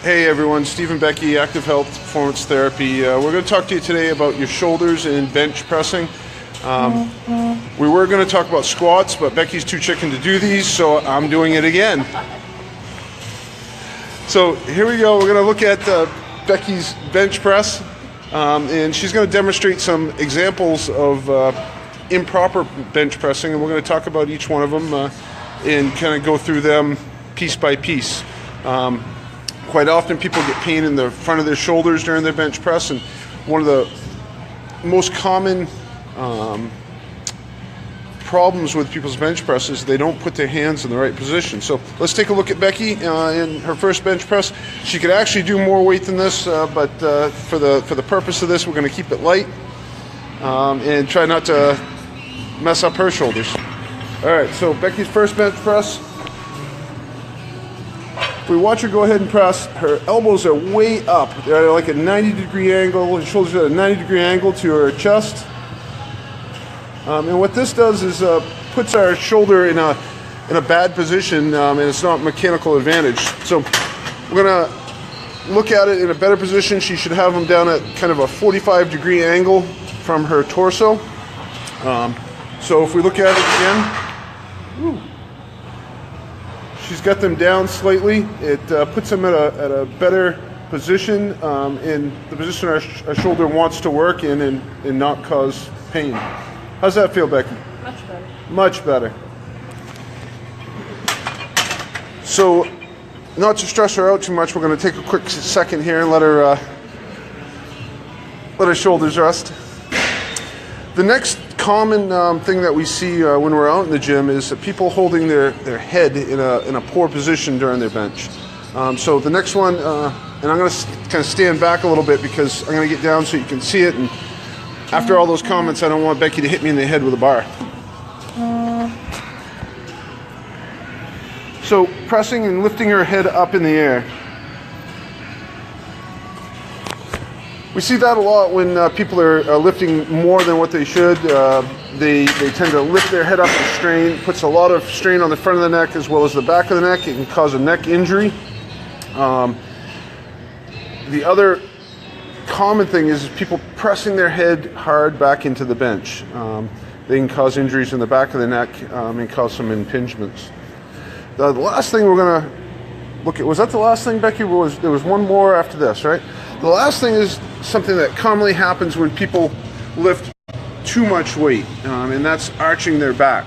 Hey everyone, Steve and Becky, Active Health Performance Therapy. We're going to talk to you today about your shoulders and bench pressing. We were going to talk about squats, but Becky's too chicken to do these, so I'm doing it again. So here we go, we're going to look at Becky's bench press, and she's going to demonstrate some examples of improper bench pressing, and we're going to talk about each one of them and kind of go through them piece by piece. Quite often people get pain in the front of their shoulders during their bench press, and one of the most common problems with people's bench press is they don't put their hands in the right position. So let's take a look at Becky in her first bench press. She could actually do more weight than this, but for the purpose of this, we're going to keep it light and try not to mess up her shoulders. All right, so Becky's first bench press. If we watch her go ahead and press, her elbows are way up. They're like a 90-degree angle. Her shoulders are at a 90-degree angle to her chest. And what this does is puts our shoulder in a bad position, and it's not mechanical advantage. So we're going to look at it in a better position. She should have them down at kind of a 45-degree angle from her torso. So if we look at it again, she's got them down slightly. It puts them at a better position in the position our shoulder wants to work in and not cause pain. How's that feel, Becky? Much better. Much better. So, not to stress her out too much, we're going to take a quick second here and let her shoulders rest. The next common thing that we see when we're out in the gym is people holding their head in a poor position during their bench. So the next one, and I'm going to kind of stand back a little bit because I'm going to get down so you can see it. And after all those comments, I don't want Becky to hit me in the head with a bar. So pressing and lifting her head up in the air. We see that a lot when people are lifting more than what they should. They tend to lift their head up and strain. Puts a lot of strain on the front of the neck as well as the back of the neck. It can cause a neck injury. The other common thing is people pressing their head hard back into the bench. They can cause injuries in the back of the neck and cause some impingements. The last thing we're going to look at, was that the last thing, Becky? There was one more after this, right? The last thing is something that commonly happens when people lift too much weight, and that's arching their back.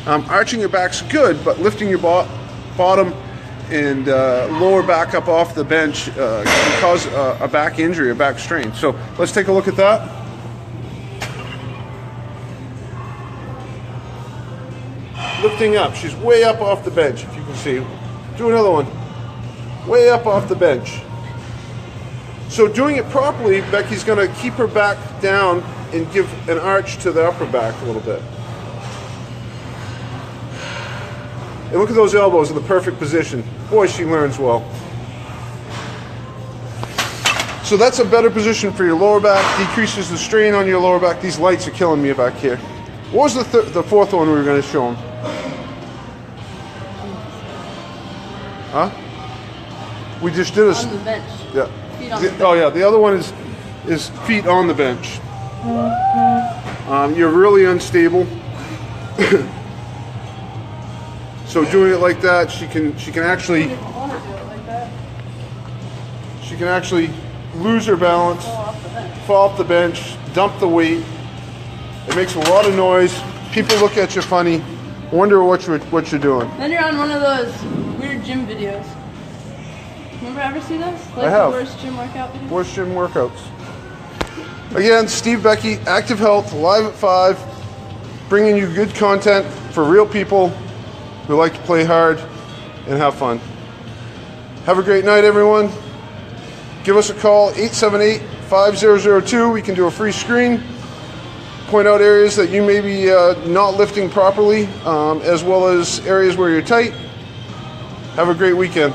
Arching your back's good, but lifting your bottom and lower back up off the bench can cause a back injury, a back strain. So let's take a look at that. Lifting up, she's way up off the bench, if you can see. Do another one. Way up off the bench. So doing it properly, Becky's going to keep her back down and give an arch to the upper back a little bit. And look at those elbows in the perfect position. Boy, she learns well. So that's a better position for your lower back, decreases the strain on your lower back. These lights are killing me back here. What was the fourth one we were going to show them? Huh? We just did On the bench. Yeah. Feet on the bench. Oh yeah, the other one is feet on the bench. You're really unstable. So doing it like that, she can actually lose her balance, fall off the bench, dump the weight. It makes a lot of noise. People look at you funny, wonder what you're doing. Then you're on one of those weird gym videos. Remember ever see those? Like I have. The worst gym workout videos? Worst gym workouts. Again, Steve Becky, Active Health, live at 5, bringing you good content for real people who like to play hard and have fun. Have a great night, everyone. Give us a call, 878-5002. We can do a free screen. Point out areas that you may be not lifting properly, as well as areas where you're tight. Have a great weekend.